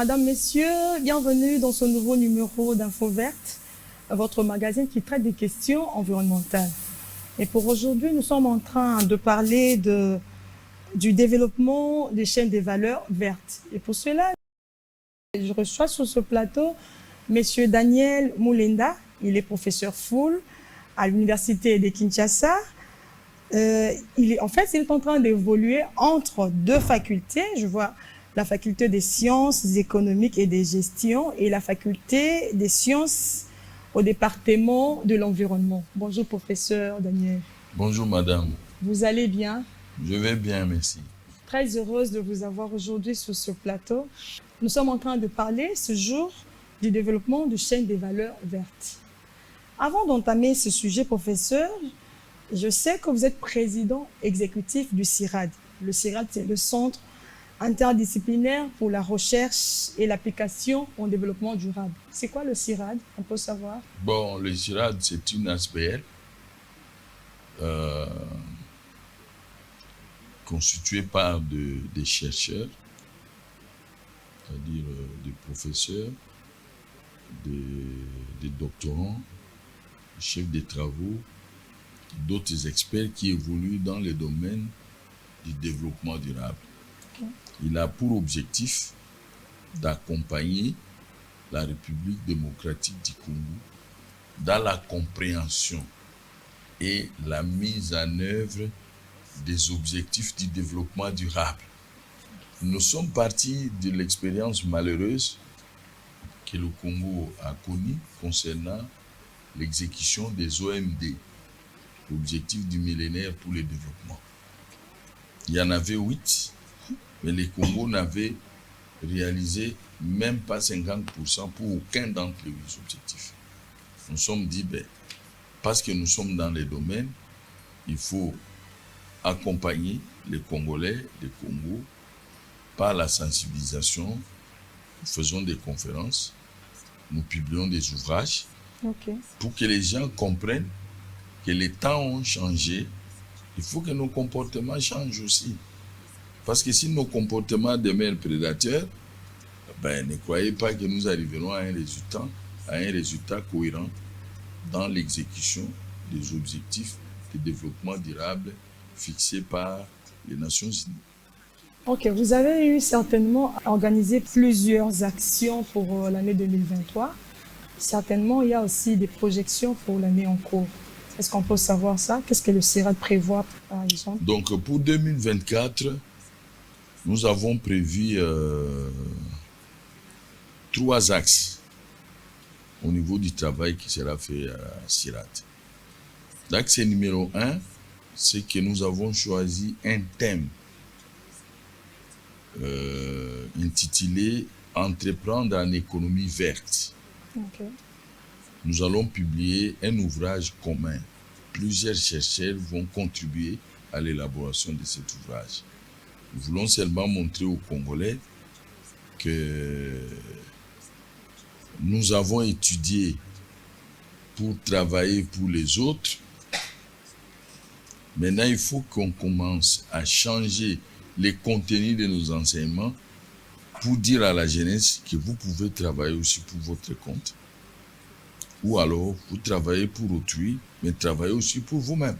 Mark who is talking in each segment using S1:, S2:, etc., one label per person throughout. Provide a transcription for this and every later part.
S1: Madame, Messieurs, bienvenue dans ce nouveau numéro d'Info Verte, votre magazine qui traite des questions environnementales. Et pour aujourd'hui, nous sommes en train de parler du développement des chaînes des valeurs vertes. Et pour cela, je reçois sur ce plateau Monsieur Daniel Moulenda. Il est professeur full à l'université de Kinshasa. Il est en train d'évoluer entre deux facultés. Je vois la faculté des sciences économiques et des gestions et la faculté des sciences au département de l'environnement. Bonjour, professeur Daniel.
S2: Bonjour, madame.
S1: Vous allez bien?
S2: Je vais bien, merci.
S1: Très heureuse de vous avoir aujourd'hui sur ce plateau. Nous sommes en train de parler ce jour du développement de chaînes des valeurs vertes. Avant d'entamer ce sujet, professeur, je sais que vous êtes président exécutif du CIRAD. Le CIRAD, c'est le Centre interdisciplinaire pour la recherche et l'application en développement durable. C'est quoi le CIRAD? On peut savoir?
S2: Bon, le CIRAD, c'est une ASBL constituée par des chercheurs, c'est-à-dire des professeurs, des doctorants, des chefs de travaux, d'autres experts qui évoluent dans le domaine du développement durable. Okay. Il a pour objectif d'accompagner la République démocratique du Congo dans la compréhension et la mise en œuvre des objectifs du développement durable. Nous sommes partis de l'expérience malheureuse que le Congo a connue concernant l'exécution des OMD, l'objectif du millénaire pour le développement. Il y en avait 8, mais le Congo n'avait réalisé même pas 50% pour aucun d'entre les 8 objectifs. Nous nous sommes dit, parce que nous sommes dans les domaines, il faut accompagner les Congolais, les Congos, par la sensibilisation. Nous faisons des conférences, nous publions des ouvrages, pour que les gens comprennent que les temps ont changé. Il faut que nos comportements changent aussi. Parce que si nos comportements demeurent prédateurs, ne croyez pas que nous arriverons à un résultat cohérent dans l'exécution des objectifs de développement durable fixés par les Nations Unies.
S1: Ok, vous avez eu certainement organisé plusieurs actions pour l'année 2023. Certainement, il y a aussi des projections pour l'année en cours. Est-ce qu'on peut savoir ça? Qu'est-ce que le CIRAD prévoit, par exemple?
S2: Donc, pour 2024, nous avons prévu 3 axes au niveau du travail qui sera fait à CIRAD. L'axe numéro 1, c'est que nous avons choisi un thème intitulé « Entreprendre en économie verte ». Okay. Nous allons publier un ouvrage commun. Plusieurs chercheurs vont contribuer à l'élaboration de cet ouvrage. Nous voulons seulement montrer aux Congolais que nous avons étudié pour travailler pour les autres. Maintenant, il faut qu'on commence à changer les contenus de nos enseignements pour dire à la jeunesse que vous pouvez travailler aussi pour votre compte. Ou alors, vous travaillez pour autrui, mais travaillez aussi pour vous-même.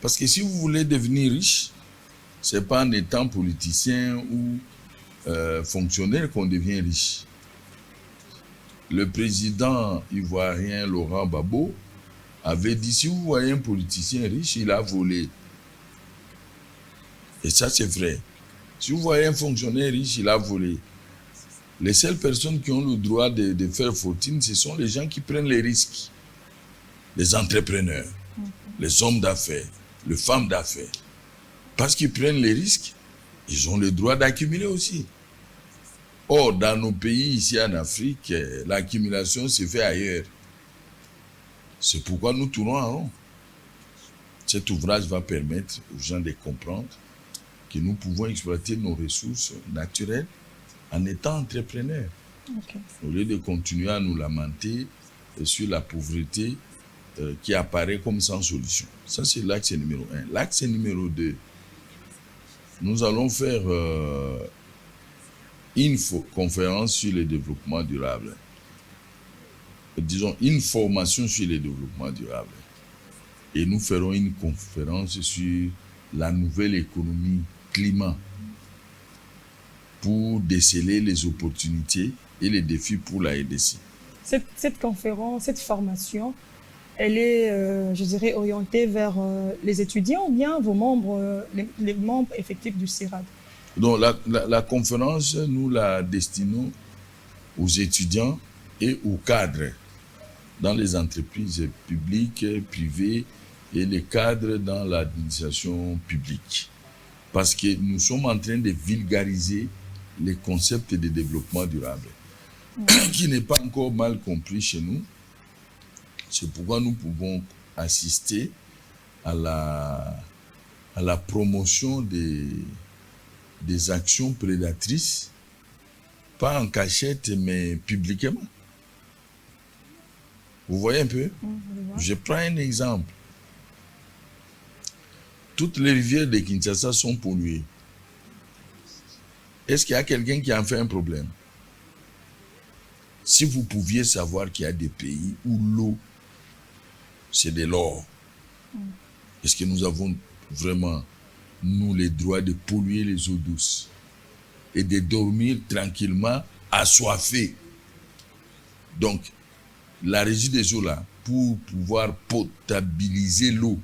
S2: Parce que si vous voulez devenir riche, ce n'est pas en étant politicien ou fonctionnaire qu'on devient riche. Le président ivoirien Laurent Gbagbo avait dit, si vous voyez un politicien riche, il a volé. Et ça, c'est vrai. Si vous voyez un fonctionnaire riche, il a volé. Les seules personnes qui ont le droit de faire fortune, ce sont les gens qui prennent les risques. Les entrepreneurs, les hommes d'affaires, les femmes d'affaires. Parce qu'ils prennent les risques, ils ont le droit d'accumuler aussi. Or, dans nos pays ici en Afrique, l'accumulation se fait ailleurs. C'est pourquoi nous tournons en rond. Cet ouvrage va permettre aux gens de comprendre que nous pouvons exploiter nos ressources naturelles en étant entrepreneurs. Okay. Au lieu de continuer à nous lamenter sur la pauvreté qui apparaît comme sans solution. Ça, c'est l'axe numéro 1. L'axe numéro 2, nous allons faire une conférence sur le développement durable. Disons, une formation sur le développement durable. Et nous ferons une conférence sur la nouvelle économie climat pour déceler les opportunités et les défis pour la RDC.
S1: Cette conférence, cette formation, elle est, je dirais, orientée vers les étudiants ou bien vos membres, les membres effectifs du CIRAD?
S2: Donc la conférence, nous la destinons aux étudiants et aux cadres dans les entreprises publiques, privées et les cadres dans l'administration publique. Parce que nous sommes en train de vulgariser les concepts de développement durable, qui n'est pas encore mal compris chez nous. C'est pourquoi nous pouvons assister à la promotion des actions prédatrices, pas en cachette, mais publiquement. Vous voyez un peu? Je prends un exemple. Toutes les rivières de Kinshasa sont polluées. Est-ce qu'il y a quelqu'un qui en fait un problème? Si vous pouviez savoir qu'il y a des pays où l'eau, c'est de l'or, est-ce que nous avons vraiment, nous, les droits de polluer les eaux douces et de dormir tranquillement, assoiffés? Donc, la régie des eaux, là, pour pouvoir potabiliser l'eau,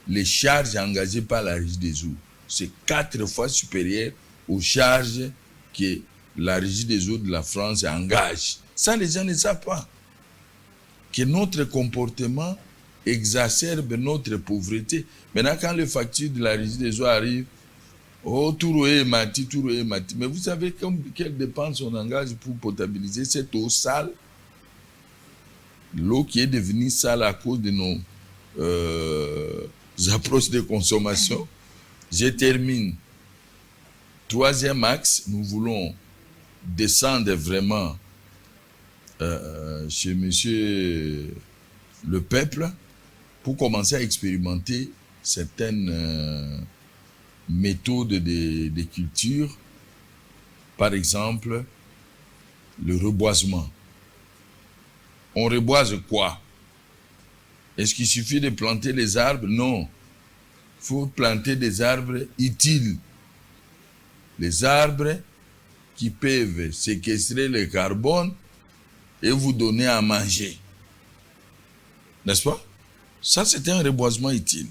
S2: les charges engagées par la régie des eaux, c'est 4 fois supérieur aux charges que la régie des eaux de la France engage. Ça, les gens ne savent pas. Que notre comportement exacerbe notre pauvreté. Maintenant, quand les factures de la régie des eaux arrivent, oh, Touroué Mati. Mais vous savez quelles dépenses on engage pour potabiliser cette eau sale? L'eau qui est devenue sale à cause de nos approches de consommation. Je termine. 3e axe, nous voulons descendre vraiment chez monsieur le peuple pour commencer à expérimenter certaines méthodes de culture. Par exemple, le reboisement. On reboise quoi? Est-ce qu'il suffit de planter les arbres? Non. Il faut planter des arbres utiles. Les arbres qui peuvent séquestrer le carbone et vous donner à manger. N'est-ce pas? Ça, c'est un reboisement utile.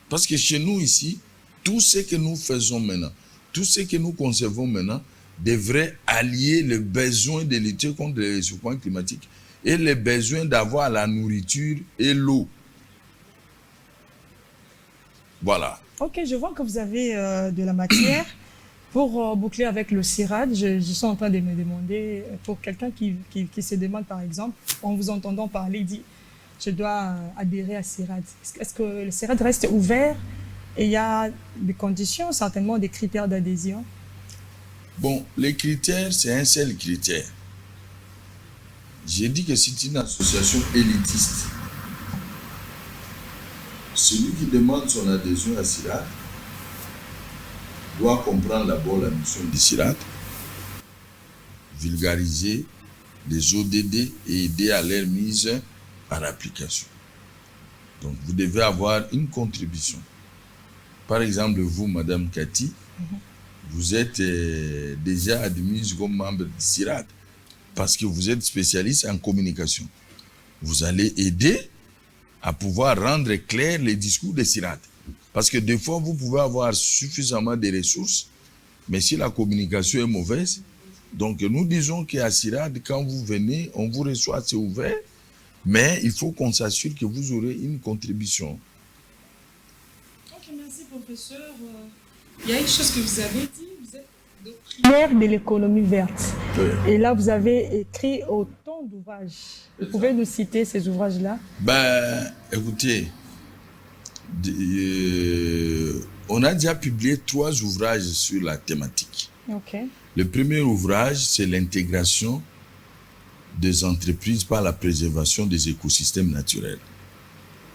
S2: Parce que chez nous ici, tout ce que nous faisons maintenant, tout ce que nous conservons maintenant, devrait allier le besoin de lutter contre les réchauffements climatiques et le besoin d'avoir la nourriture et l'eau. Voilà.
S1: Ok, je vois que vous avez de la matière. Pour boucler avec le CIRAD, je suis en train de me demander, pour quelqu'un qui se demande par exemple, en vous entendant parler, dit je dois adhérer à CIRAD. Est-ce que le CIRAD reste ouvert et il y a des conditions, certainement des critères d'adhésion?
S2: Bon, les critères, c'est un seul critère. J'ai dit que c'est une association élitiste. Celui qui demande son adhésion à CIRAD doit comprendre d'abord la mission du CIRAD, vulgariser les ODD et aider à leur mise en application. Donc, vous devez avoir une contribution. Par exemple, vous, Madame Cathy, vous êtes déjà admise comme membre du CIRAD parce que vous êtes spécialiste en communication. Vous allez aider à pouvoir rendre clair les discours des CIRAD. Parce que des fois, vous pouvez avoir suffisamment de ressources, mais si la communication est mauvaise, donc nous disons qu'à CIRAD, quand vous venez, on vous reçoit, c'est ouvert, mais il faut qu'on s'assure que vous aurez une contribution.
S1: Ok, merci professeur. Il y a une chose que vous avez dit, vous êtes doctrinaire de l'économie verte. Oui. Et là, vous avez écrit autant d'ouvrages. Vous pouvez nous citer ces ouvrages-là?
S2: Ben, écoutez, on a déjà publié 3 ouvrages sur la thématique.
S1: Okay.
S2: Le premier ouvrage, c'est l'intégration des entreprises par la préservation des écosystèmes naturels.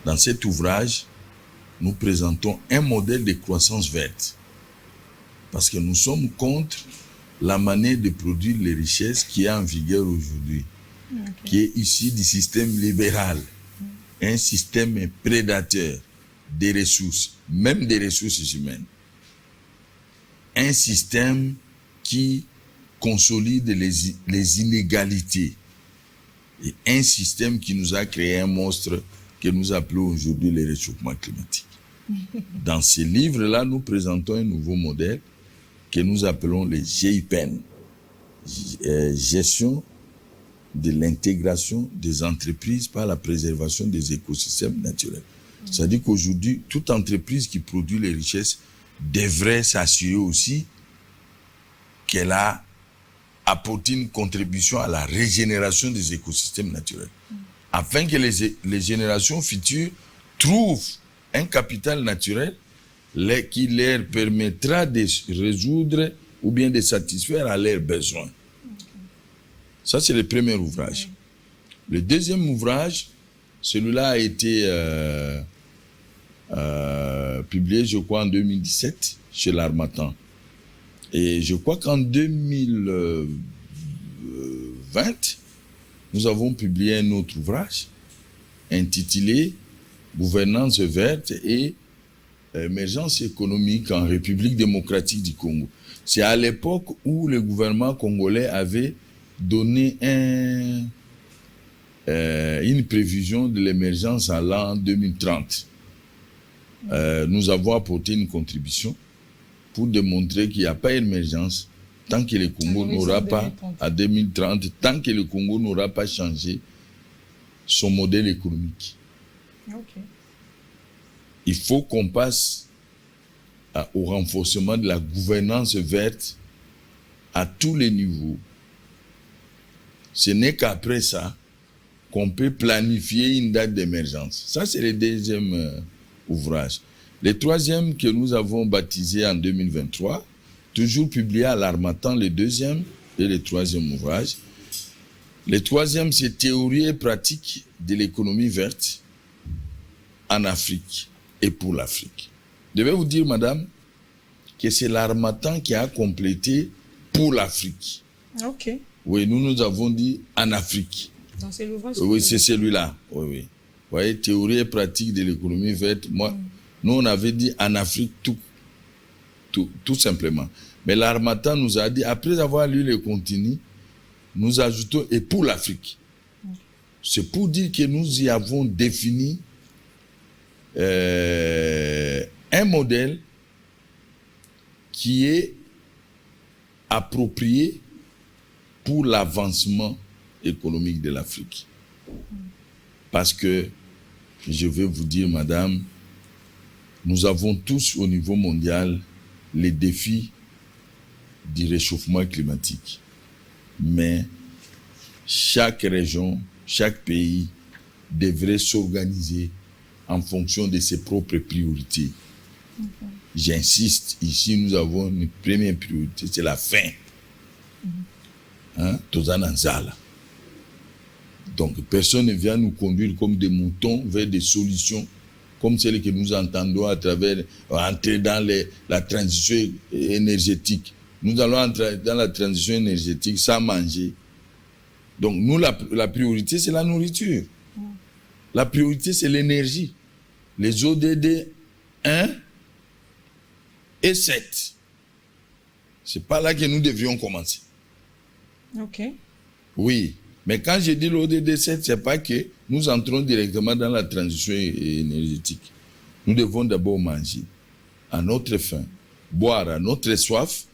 S2: Dans cet ouvrage, nous présentons un modèle de croissance verte. Parce que nous sommes contre la manière de produire les richesses qui est en vigueur aujourd'hui, qui est issu du système libéral, un système prédateur des ressources, même des ressources humaines. Un système qui consolide les inégalités. Et un système qui nous a créé un monstre que nous appelons aujourd'hui le réchauffement climatique. Dans ce livre-là, nous présentons un nouveau modèle que nous appelons le GIPEN, gestion de l'intégration des entreprises par la préservation des écosystèmes naturels. C'est-à-dire qu'aujourd'hui, toute entreprise qui produit les richesses devrait s'assurer aussi qu'elle a apporté une contribution à la régénération des écosystèmes naturels, afin que les générations futures trouvent un capital naturel qui leur permettra de résoudre ou bien de satisfaire à leurs besoins. Ça, c'est le premier ouvrage. Le deuxième ouvrage, celui-là a été publié, je crois, en 2017 chez l'Harmattan. Et je crois qu'en 2020, nous avons publié un autre ouvrage intitulé « Gouvernance verte et émergence économique en République démocratique du Congo ». C'est à l'époque où le gouvernement congolais avait donné une prévision de l'émergence à l'an 2030. Nous avons apporté une contribution pour démontrer qu'il n'y a pas d'émergence tant que le Congo n'aura pas, à 2030, tant que le Congo n'aura pas changé son modèle économique. Il faut qu'on passe au renforcement de la gouvernance verte à tous les niveaux. Ce n'est qu'après ça qu'on peut planifier une date d'émergence. Ça, c'est le deuxième ouvrage. Le troisième que nous avons baptisé en 2023, toujours publié à l'Harmattan, le deuxième et le troisième ouvrage. Le troisième, c'est Théorie et pratique de l'économie verte en Afrique et pour l'Afrique. Je vais vous dire, madame, que c'est l'Harmattan qui a complété pour l'Afrique.
S1: Ok.
S2: Oui, nous avons dit en Afrique.
S1: Dans c'est l'ouvrage.
S2: Oui, c'est celui-là. Oui, oui. Vous voyez, théorie et pratique de l'économie verte. Moi, nous, on avait dit en Afrique tout simplement. Mais l'Harmattan nous a dit, après avoir lu le contenu, nous ajoutons et pour l'Afrique. C'est pour dire que nous y avons défini un modèle qui est approprié pour l'avancement économique de l'Afrique. Parce que, je vais vous dire, madame, nous avons tous au niveau mondial les défis du réchauffement climatique. Mais chaque région, chaque pays devrait s'organiser en fonction de ses propres priorités. J'insiste, ici nous avons une première priorité, c'est la faim. Tozananzala. Donc personne ne vient nous conduire comme des moutons vers des solutions comme celles que nous entendons à travers entrer dans la transition énergétique. Nous allons entrer dans la transition énergétique sans manger. Donc nous, la priorité, c'est la nourriture. La priorité, c'est l'énergie. Les ODD 1 et 7. C'est pas là que nous devrions commencer.
S1: Ok.
S2: Oui, mais quand je dis l'ODD 7, c'est pas que nous entrons directement dans la transition énergétique. Nous devons d'abord manger à notre faim, boire à notre soif,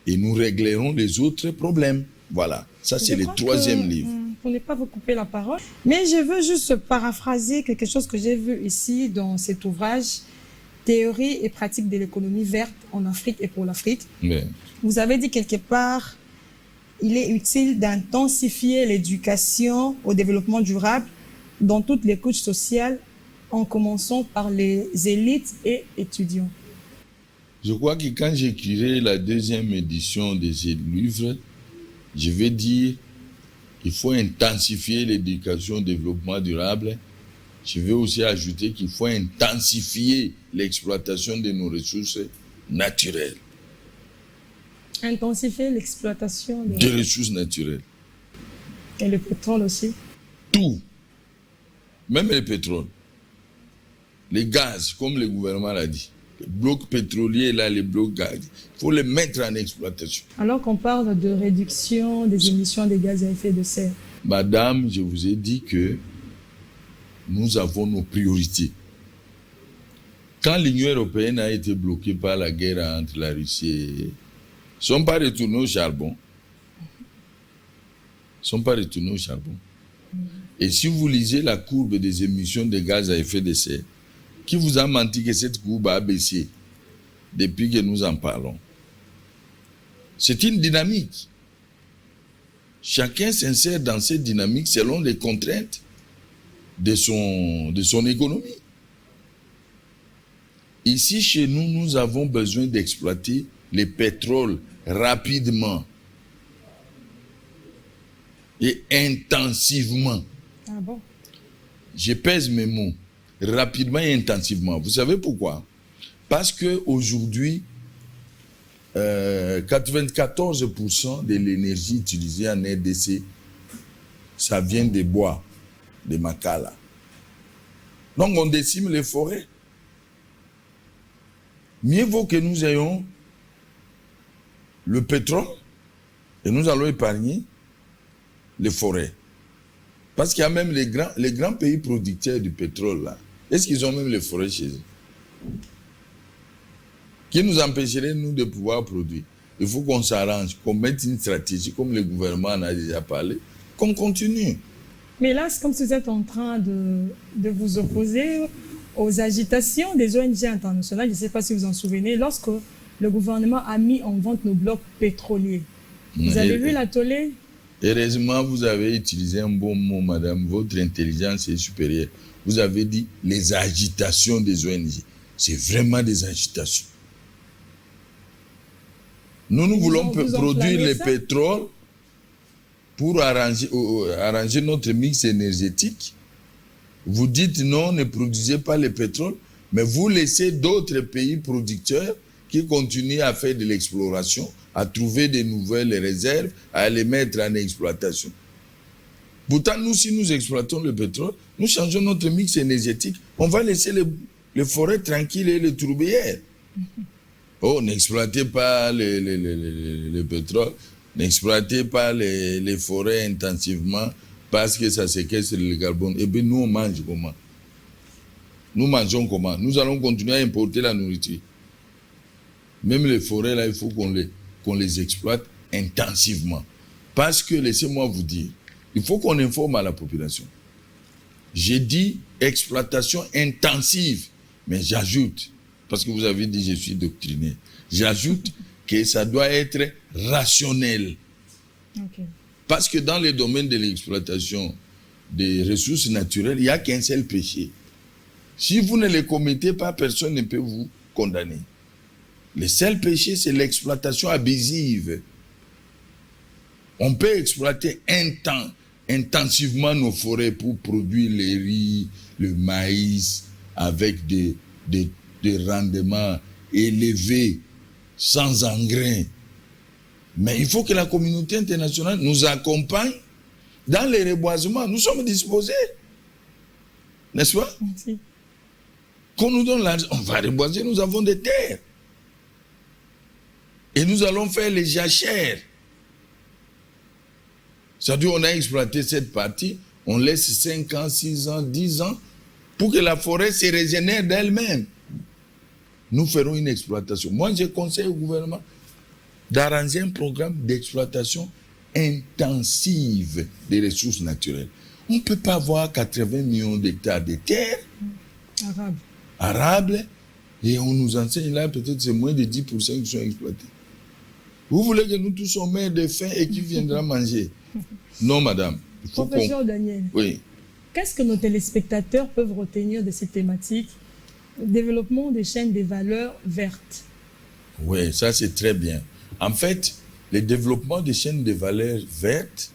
S2: et nous réglerons les autres problèmes. Voilà, ça c'est le troisième livre.
S1: Pour ne pas vous couper la parole, mais je veux juste paraphraser quelque chose que j'ai vu ici dans cet ouvrage, Théorie et pratique de l'économie verte en Afrique et pour l'Afrique.
S2: Mais
S1: vous avez dit quelque part, il est utile d'intensifier l'éducation au développement durable dans toutes les couches sociales, en commençant par les élites et étudiants.
S2: Je crois que quand j'écrirai la deuxième édition de ce livre, je vais dire qu'il faut intensifier l'éducation au développement durable. Je vais aussi ajouter qu'il faut intensifier l'exploitation de nos ressources naturelles.
S1: Intensifier l'exploitation
S2: des ressources naturelles.
S1: Et le pétrole aussi.
S2: Tout. Même le pétrole. Les gaz, comme le gouvernement l'a dit. Les blocs pétroliers, là, les blocs gaz. Il faut les mettre en exploitation.
S1: Alors qu'on parle de réduction des émissions de gaz à effet de serre.
S2: Madame, je vous ai dit que nous avons nos priorités. Quand l'Union européenne a été bloquée par la guerre entre la Russie et... Ils ne sont pas retournés au charbon. Ils ne sont pas retournés au charbon. Et si vous lisez la courbe des émissions de gaz à effet de serre, qui vous a menti que cette courbe a baissé depuis que nous en parlons? C'est une dynamique. Chacun s'insère dans cette dynamique selon les contraintes de son économie. Ici, chez nous, nous avons besoin d'exploiter le pétrole rapidement et intensivement.
S1: Ah bon? Je
S2: pèse mes mots. Rapidement et intensivement. Vous savez pourquoi? Parce qu'aujourd'hui, 94% de l'énergie utilisée en RDC, ça vient des bois, des Makala. Donc on décime les forêts. Mieux vaut que nous ayons le pétrole et nous allons épargner les forêts. Parce qu'il y a même les grands pays producteurs du pétrole là. Est-ce qu'ils ont même les forêts chez eux? Qui nous empêcherait, nous, de pouvoir produire? Il faut qu'on s'arrange, qu'on mette une stratégie, comme le gouvernement en a déjà parlé, qu'on continue.
S1: Mais là, c'est comme si vous êtes en train de vous opposer aux agitations des ONG internationales. Je ne sais pas si vous en souvenez, lorsque le gouvernement a mis en vente nos blocs pétroliers. Vous avez vu l'atelier?
S2: Heureusement, vous avez utilisé un bon mot, madame. Votre intelligence est supérieure. Vous avez dit les agitations des ONG. C'est vraiment des agitations. Nous voulons produire le pétrole pour arranger notre mix énergétique. Vous dites non, ne produisez pas le pétrole, mais vous laissez d'autres pays producteurs qui continuent à faire de l'exploration, à trouver de nouvelles réserves, à les mettre en exploitation. Pourtant, nous, si nous exploitons le pétrole, nous changeons notre mix énergétique, on va laisser les forêts tranquilles et les tourbières. Oh, n'exploitez pas le pétrole, n'exploitez pas les forêts intensivement parce que ça séquestre le carbone. Et bien, nous, on mange comment? Nous mangeons comment? Nous allons continuer à importer la nourriture. Même les forêts, là, il faut qu'on les exploite intensivement. Parce que, laissez-moi vous dire, il faut qu'on informe à la population. J'ai dit exploitation intensive, mais j'ajoute, parce que vous avez dit je suis doctrinaire, j'ajoute que ça doit être rationnel.
S1: Okay.
S2: Parce que dans le domaine de l'exploitation des ressources naturelles, il n'y a qu'un seul péché. Si vous ne le commettez pas, personne ne peut vous condamner. Le seul péché, c'est l'exploitation abusive. On peut exploiter intensivement nos forêts pour produire le riz, le maïs, avec des rendements élevés, sans engrais. Mais il faut que la communauté internationale nous accompagne dans les reboisements. Nous sommes disposés. N'est-ce pas?
S1: Merci.
S2: Qu'on nous donne l'argent, on va reboiser, nous avons des terres. Et nous allons faire les jachères. C'est-à-dire qu'on a exploité cette partie, on laisse 5 ans, 6 ans, 10 ans, pour que la forêt se régénère d'elle-même. Nous ferons une exploitation. Moi, je conseille au gouvernement d'arranger un programme d'exploitation intensive des ressources naturelles. On ne peut pas avoir 80 millions d'hectares de terres arables, et on nous enseigne là, peut-être c'est moins de 10% qui sont exploités. Vous voulez que nous tous on meure de faim et qui viendra manger? Non, madame.
S1: Professeur Daniel,
S2: oui.
S1: Qu'est-ce que nos téléspectateurs peuvent retenir de cette thématique? Le développement des chaînes de valeur vertes.
S2: Oui, ça c'est très bien. En fait, le développement des chaînes de valeur vertes,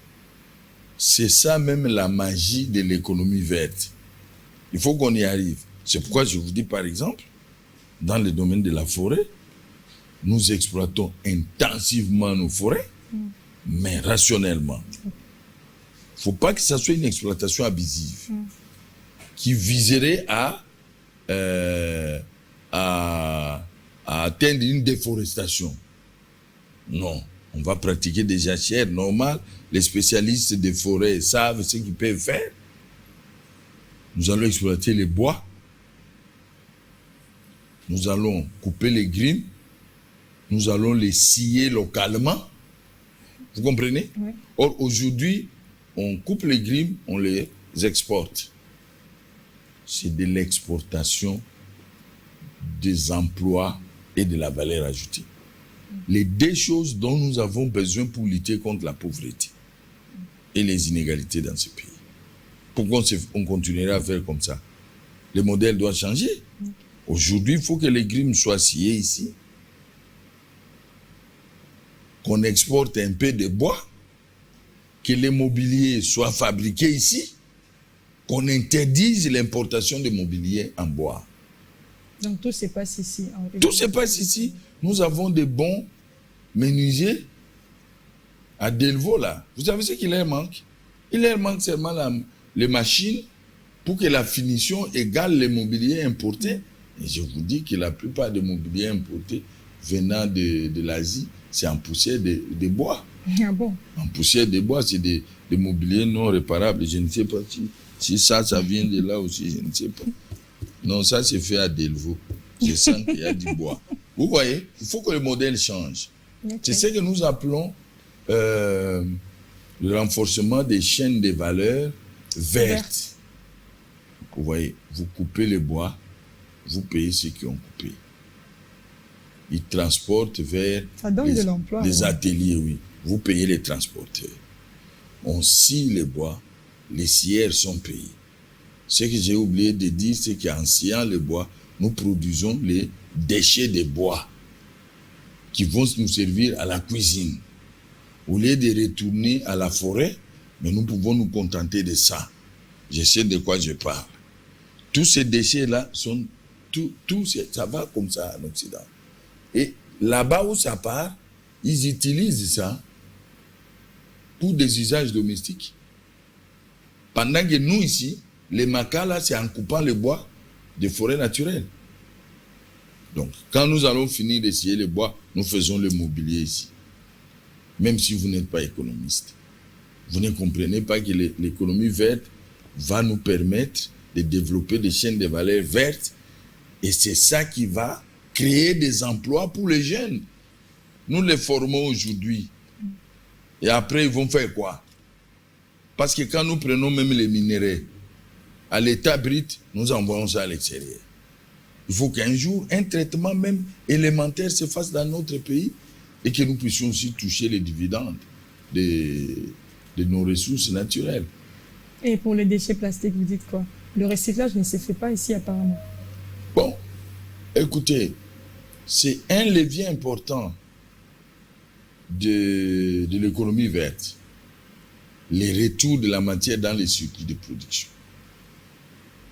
S2: c'est ça même la magie de l'économie verte. Il faut qu'on y arrive. C'est pourquoi je vous dis par exemple, dans le domaine de la forêt, nous exploitons intensivement nos forêts, mais rationnellement. Il ne faut pas que ça soit une exploitation abusive qui viserait à atteindre une déforestation. Non, on va pratiquer des jachères normales. Les spécialistes des forêts savent ce qu'ils peuvent faire. Nous allons exploiter les bois. Nous allons couper les grimes. Nous allons les scier localement. Vous comprenez?
S1: Oui.
S2: Or, aujourd'hui, on coupe les grimes, on les exporte. C'est de l'exportation des emplois et de la valeur ajoutée. Les deux choses dont nous avons besoin pour lutter contre la pauvreté et les inégalités dans ce pays. Pourquoi on continuera à faire comme ça? Le modèle doit changer. Aujourd'hui, il faut que les grimes soient sciés ici, qu'on exporte un peu de bois, que l'immobilier soit fabriqué ici, qu'on interdise l'importation de mobilier en bois.
S1: Donc tout se passe ici.
S2: Tout se passe ici. Nous avons des bons menuisiers à Delvaux là. Vous savez ce qu'il leur manque? Il leur manque seulement les machines pour que la finition égale le mobilier importé. Et je vous dis que la plupart des mobiliers importés venant de l'Asie, c'est en poussière de bois.
S1: Ah bon?
S2: En poussière de bois, c'est des mobiliers non réparables. Je ne sais pas si ça vient de là aussi, je ne sais pas. Non, ça c'est fait à Delvaux. Je sens qu'il y a du bois. Vous voyez, il faut que le modèle change. Okay. C'est ce que nous appelons le renforcement des chaînes de valeur vertes. Vous voyez, vous coupez le bois, vous payez ceux qui ont coupé. Ils transportent vers les ateliers, oui. Vous payez les transporteurs. On scie les bois, les scieurs sont payés. Ce que j'ai oublié de dire, c'est qu'en sciant le bois, nous produisons les déchets de bois qui vont nous servir à la cuisine. Au lieu de retourner à la forêt, mais nous pouvons nous contenter de ça. Je sais de quoi je parle. Tous ces déchets-là sont... ça va comme ça en Occident. Et là-bas où ça part, ils utilisent ça pour des usages domestiques. Pendant que nous ici, les macas là, c'est en coupant le bois des forêts naturelles. Donc, quand nous allons finir d'essayer le bois, nous faisons le mobilier ici. Même si vous n'êtes pas économiste. Vous ne comprenez pas que l'économie verte va nous permettre de développer des chaînes de valeur vertes. Et c'est ça qui va créer des emplois pour les jeunes. Nous les formons aujourd'hui. Et après, ils vont faire quoi? Parce que quand nous prenons même les minéraux, à l'état brut, nous envoyons ça à l'extérieur. Il faut qu'un jour, un traitement même élémentaire se fasse dans notre pays et que nous puissions aussi toucher les dividendes de nos ressources naturelles.
S1: Et pour les déchets plastiques, vous dites quoi? Le recyclage ne se fait pas ici apparemment.
S2: Bon, écoutez, c'est un levier important de l'économie verte. Les retours de la matière dans les circuits de production.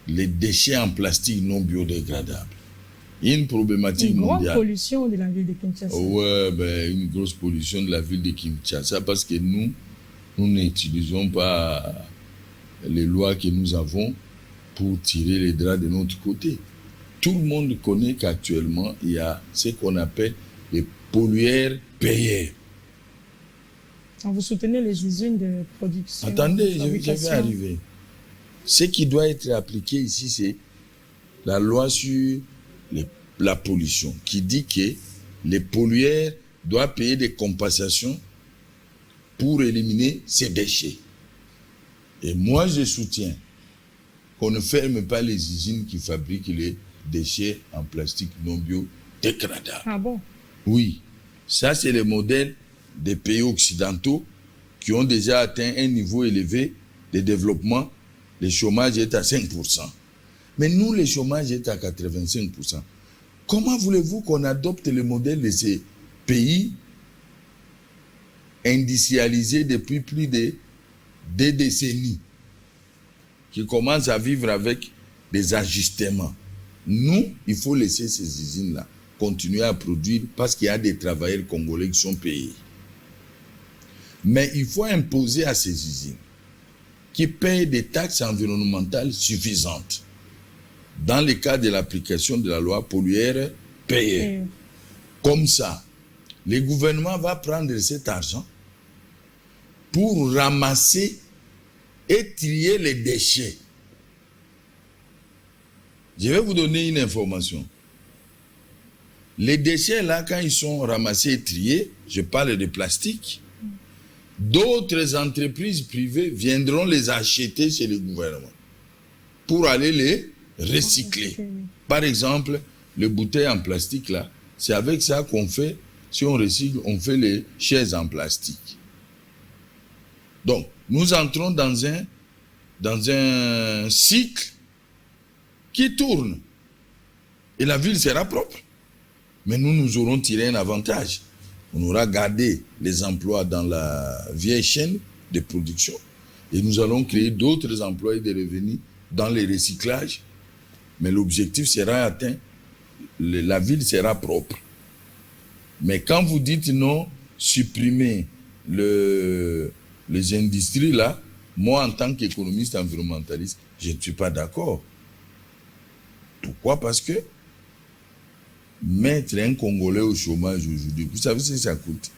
S2: Les déchets en plastique non biodégradables. Il y a une problématique mondiale.
S1: Une grande pollution de la ville de Kinshasa.
S2: Ouais, une grosse pollution de la ville de Kinshasa parce que nous n'utilisons pas les lois que nous avons pour tirer les draps de notre côté. Tout le monde connaît qu'actuellement, il y a ce qu'on appelle les pollueurs payeurs.
S1: Vous soutenez les usines de production.
S2: Attendez, je vais arriver. Ce qui doit être appliqué ici, c'est la loi sur la pollution, qui dit que les pollueurs doivent payer des compensations pour éliminer ces déchets. Et moi, je soutiens qu'on ne ferme pas les usines qui fabriquent les déchets en plastique non biodégradables.
S1: Ah bon?
S2: Oui. Ça, c'est le modèle des pays occidentaux qui ont déjà atteint un niveau élevé de développement. Le chômage est à 5%. Mais nous, le chômage est à 85%. Comment voulez-vous qu'on adopte le modèle de ces pays industrialisés depuis plus de 2 décennies, qui commencent à vivre avec des ajustements? Nous, il faut laisser ces usines-là continuer à produire parce qu'il y a des travailleurs congolais qui sont payés. Mais il faut imposer à ces usines qui payent des taxes environnementales suffisantes. Dans le cas de l'application de la loi pollueur payée. Comme ça, le gouvernement va prendre cet argent pour ramasser et trier les déchets. Je vais vous donner une information. Les déchets là, quand ils sont ramassés et triés, je parle de plastique, d'autres entreprises privées viendront les acheter chez le gouvernement pour aller les recycler. Par exemple, les bouteilles en plastique là, c'est avec ça qu'on fait, si on recycle, on fait les chaises en plastique. Donc, nous entrons dans un cycle qui tourne. Et la ville sera propre. Mais nous aurons tiré un avantage. On aura gardé les emplois dans la vieille chaîne de production. Et nous allons créer d'autres emplois et des revenus dans les recyclages. Mais l'objectif sera atteint. La ville sera propre. Mais quand vous dites non, supprimer les industries là, moi en tant qu'économiste environnementaliste, je ne suis pas d'accord. Pourquoi? Parce que mettre un Congolais au chômage aujourd'hui, vous savez ce que ça coûte?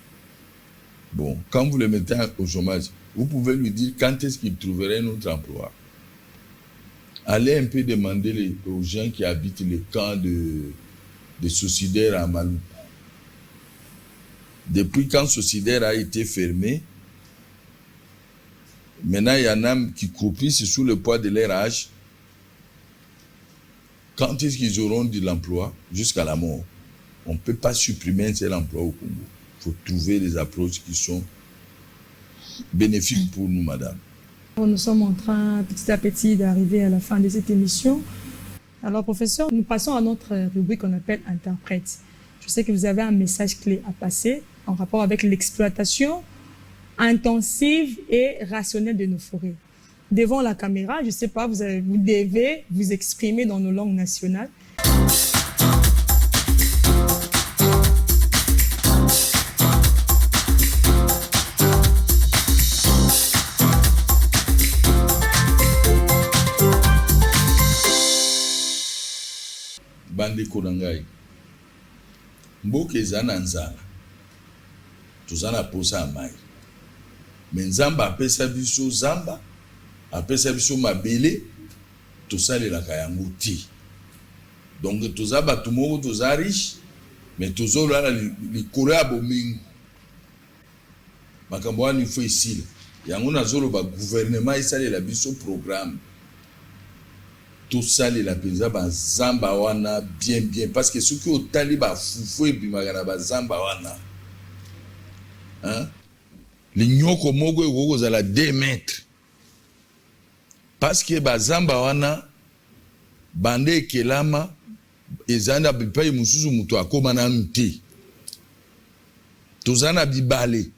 S2: Bon, quand vous le mettez au chômage, vous pouvez lui dire quand est-ce qu'il trouverait un autre emploi. Allez un peu demander aux gens qui habitent les camps de Socidaire à Malou. Depuis quand Socidaire a été fermé, maintenant il y en a qui croupissent sous le poids de leur âge. Quand est-ce qu'ils auront de l'emploi? Jusqu'à la mort. On ne peut pas supprimer un seul emploi au Congo. Il faut trouver des approches qui sont bénéfiques pour nous, madame.
S1: Nous sommes en train, petit à petit, d'arriver à la fin de cette émission. Alors, professeur, nous passons à notre rubrique qu'on appelle Interprète. Je sais que vous avez un message clé à passer en rapport avec l'exploitation intensive et rationnelle de nos forêts. Devant la caméra, je ne sais pas, vous devez vous exprimer dans nos langues nationales.
S2: Bandeko na ngai, mboka eza na nzala, toza na posa ya mai. Me Nzambe apesa biso zamba, apesa biso mabele, tosalelaka yango te. Donc toza bato moko toza riche, mais tozolala likolo ya bomengo. Makambo wana ifo esila. Yango nazoloba gouvernement esalela biso programme. Tosalela penza bazamba wana bien parce que soki otali bafufu ebimaka na bazamba wana, hein? Linyoko moko ekozala 2 mètres. Parce que bazamba wana bande ekelama ezanda bipai mususu mutu akoma nanu te. Tozana bibale.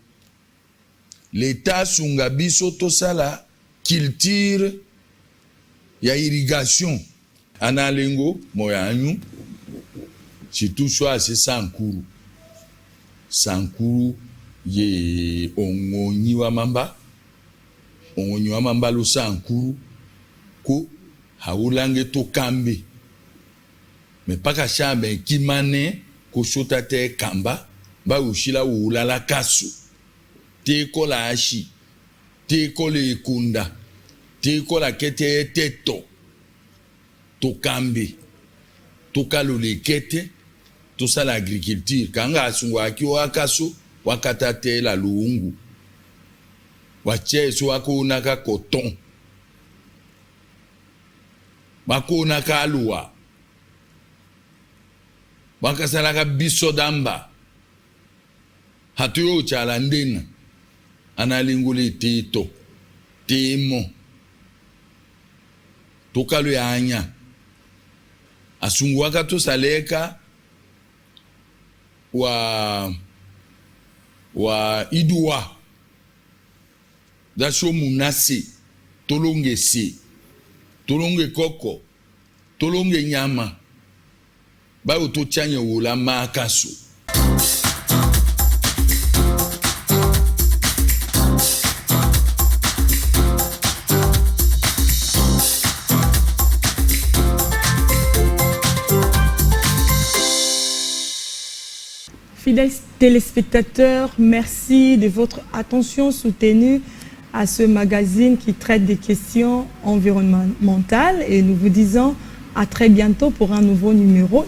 S2: L'État sunga biso tosala culture ya irrigation. Analengo moyanyu surtout soit c'est Sankuru. Sankuru ye ongonyi wa mamba. Ongonyi wa mamba lo Sankuru ko haulange to kambe. Mais paka chambe kimane ko shota te kamba ba ushila ulala kasu. Te kola ashi. Te kole kunda. Te kola kete teto. To kambe. To kalole kete. To sa l'agriculture. Kanga asungwa aki wakasu wakata te la luungu. Wache su wako unaka coton. Wako unaka aluwa. Wakasalaka bisodamba. Hatuyo uchala ndena. Analingule tito. Temo. Tokalo ya anya. Asunguwaka to saleka wa iduwa. Dasho munase. Tolonge se. Tolonge koko. Tolonge nyama. ba oto tianye wola makaso.
S1: Fidèles téléspectateurs, merci de votre attention soutenue à ce magazine qui traite des questions environnementales et nous vous disons à très bientôt pour un nouveau numéro.